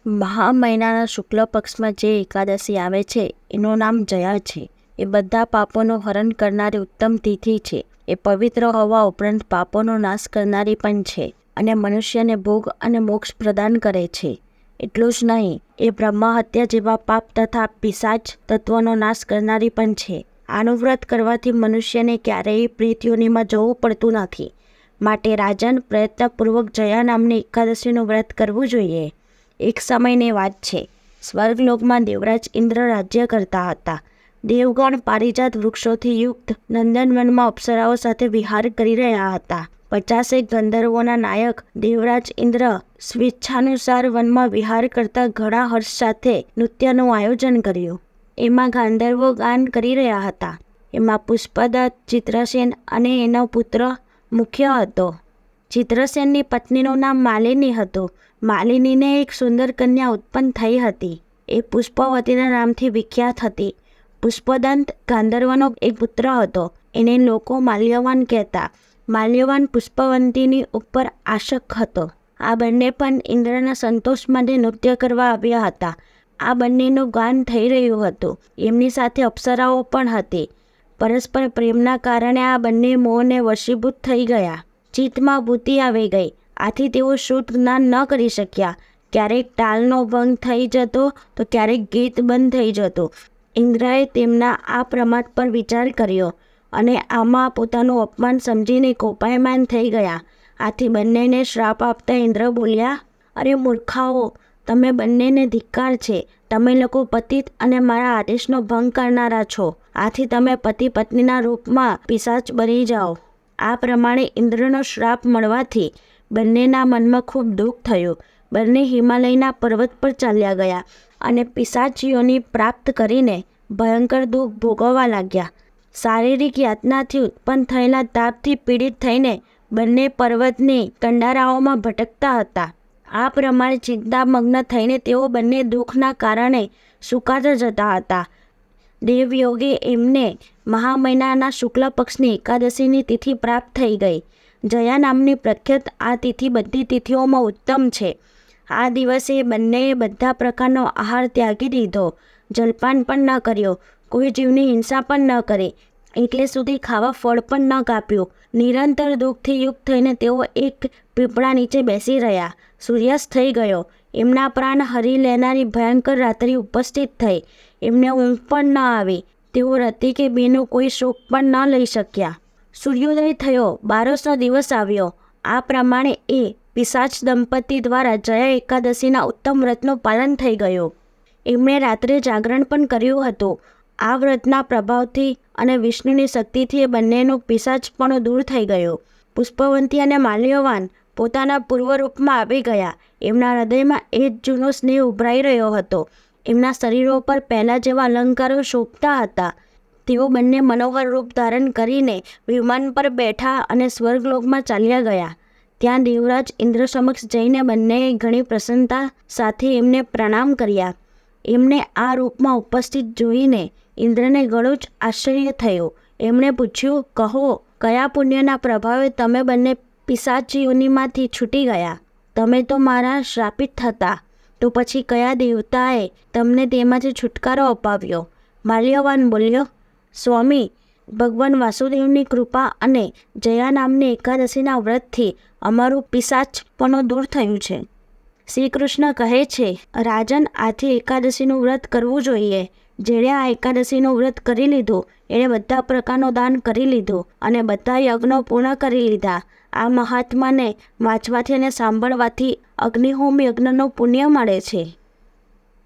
મહા મહિનાના શુક્લ પક્ષમાં જે એકાદશી આવે છે એનું નામ જયા છે. એ બધા પાપોનું હરણ કરનારી ઉત્તમ તિથિ છે. એ પવિત્ર હોવા ઉપરાંત પાપોનો નાશ કરનારી પણ છે અને મનુષ્યને ભોગ અને મોક્ષ પ્રદાન કરે છે. એટલું જ નહીં, એ બ્રહ્મહત્યા જેવા પાપ તથા પિશાચ તત્વોનો નાશ કરનારી પણ છે. આનું વ્રત કરવાથી મનુષ્યને ક્યારેય પ્રેત યોનિમાં જવું પડતું નથી. માટે રાજન, પ્રયત્નપૂર્વક જયા નામની એકાદશીનું વ્રત કરવું જોઈએ. એક સમયની વાત છે. સ્વર્ગલોકમાં દેવરાજ ઇન્દ્ર રાજ્ય કરતા હતા. દેવગણ પારિજાત વૃક્ષોથી યુક્ત નંદનવનમાં અપ્સરાઓ સાથે વિહાર કરી રહ્યા હતા. 50 ગંધર્વોના નાયક દેવરાજ ઇન્દ્ર સ્વેચ્છાનુસાર વનમાં વિહાર કરતા ઘણા હર્ષ સાથે નૃત્યનું આયોજન કર્યું. એમાં ગાંધર્વો ગાન કરી રહ્યા હતા. એમાં પુષ્પદત્ત, ચિત્રસેન અને એનો પુત્ર મુખ્ય હતો. ચિત્રસેનની પત્નીનું નામ માલિની હતું. માલિનીને એક સુંદર કન્યા ઉત્પન્ન થઈ હતી. એ પુષ્પવતીના નામથી વિખ્યાત હતી. પુષ્પદંત ગાંધર્વનો એક પુત્ર હતો. એને લોકો માલ્યવાન કહેતા. માલ્યવાન પુષ્પવંતીની ઉપર આશક હતો. આ બંને પણ ઇન્દ્રના સંતોષ માટે નૃત્ય કરવા આવ્યા હતા. આ બંનેનું ગાન થઈ રહ્યું હતું. એમની સાથે અપ્સરાઓ પણ હતી. પરસ્પર પ્રેમના કારણે આ બંને મોહને વશીભૂત થઈ ગયા. ચિત્તમાં ભૂતિ આવી ગઈ. આથી તેઓ શુદ્ધ જ્ઞાન ન કરી શક્યા. ક્યારેક તાલનો ભંગ થઈ જતો તો ક્યારેક ગીત બંધ થઈ જતું. ઇન્દ્રએ તેમના આ પ્રમાદ પર વિચાર કર્યો અને આમાં પોતાનું અપમાન સમજીને કોપાયમાન થઈ ગયા. આથી બંનેને શ્રાપ આપતા ઇન્દ્ર બોલ્યા, અરે મૂર્ખાઓ, તમે બંનેને ધિક્કાર છે. તમે લોકો પતિત અને મારા આદેશનો ભંગ કરનારા છો. આથી તમે પતિ પત્નીના રૂપમાં પિશાચ બની જાઓ. આ પ્રમાણે ઇન્દ્રનો શ્રાપ મળવાથી બંનેના મનમાં ખૂબ દુઃખ થયું. બંને હિમાલયના પર્વત પર ચાલ્યા ગયા અને પિશાચ યોનિ પ્રાપ્ત કરીને ભયંકર દુઃખ ભોગવવા લાગ્યા. શારીરિક યાતનાથી ઉત્પન્ન થયેલા તાપથી પીડિત થઈને બંને પર્વતની કંડારાઓમાં ભટકતા હતા. આ પ્રમાણે ચિંતામગ્ન થઈને તેઓ બંને દુઃખના કારણે સુકાતા જતા હતા. દેવયોગે એમને મહા મહિનાના શુક્લ પક્ષની એકાદશીની તિથિ પ્રાપ્ત થઈ ગઈ. જયા નામની પ્રખ્યાત આ તિથિ બધી તિથિઓમાં ઉત્તમ છે. આ દિવસે બંનેએ બધા પ્રકારનો આહાર ત્યાગી દીધો. જલપાન પણ ન કર્યો. કોઈ જીવની હિંસા પણ ન કરી. એટલે સુધી ખાવા ફળ પણ ન કાપ્યું. નિરંતર દુઃખથી યુક્ત થઈને તેઓ એક પીપળા નીચે બેસી રહ્યા. સૂર્યાસ્ત થઈ ગયો. એમના પ્રાણ હરી લેનારી ભયંકર રાત્રિ ઉપસ્થિત થઈ. એમને ઊંઘ પણ ન આવી. તેઓ રતિ કે બેનું કોઈ શોક પણ ન લઈ શક્યા. સૂર્યોદય થયો. 12નો દિવસ આવ્યો. આ પ્રમાણે એ પિશાચ દંપતી દ્વારા જયા એકાદશીના ઉત્તમ વ્રતનું પાલન થઈ ગયું. એમણે રાત્રે જાગરણ પણ કર્યું હતું. આ વ્રતના પ્રભાવથી અને વિષ્ણુની શક્તિથી એ બંનેનું પિશાચપણું દૂર થઈ ગયું. પુષ્પવંતી અને માલ્યવાન પોતાના પૂર્વરૂપમાં આવી ગયા. એમના હૃદયમાં એ જ જૂનો સ્નેહ ઉભરાઈ રહ્યો હતો. એમના શરીરો પર પહેલાં જેવા અલંકારો શોભતા હતા. તેઓ બંને મનોહર રૂપ ધારણ કરીને વિમાન પર બેઠા અને સ્વર્ગલોકમાં ચાલ્યા ગયા. ત્યાં દેવરાજ ઇન્દ્ર સમક્ષ જઈને બંનેએ ઘણી પ્રસન્નતા સાથે એમને પ્રણામ કર્યા. એમને આ રૂપમાં ઉપસ્થિત જોઈને ઇન્દ્રને ઘણું જ આશ્ચર્ય થયું. એમણે પૂછ્યું, કહો, કયા પુણ્યના પ્રભાવે તમે બંને પિશાચ યોનિમાંથી છૂટી ગયા? તમે તો મારા શ્રાપિત હતા. તો પછી કયા દેવતાએ તમને તેમાંથી છુટકારો અપાવ્યો? માલ્યવાન બોલ્યો, સ્વામી, ભગવાન વાસુદેવની કૃપા અને જયા નામની એકાદશીના વ્રતથી અમારું પિશાચપણું દૂર થયું છે. શ્રી કૃષ્ણ કહે છે, રાજન, આથી એકાદશીનું વ્રત કરવું જોઈએ. જેણે આ એકાદશીનું વ્રત કરી લીધું એણે બધા પ્રકારનું દાન કરી લીધું અને બધા યજ્ઞો પૂર્ણ કરી લીધા. આ મહાત્માને વાંચવાથી અને સાંભળવાથી અગ્નિહોમ યજ્ઞનું પુણ્ય મળે છે.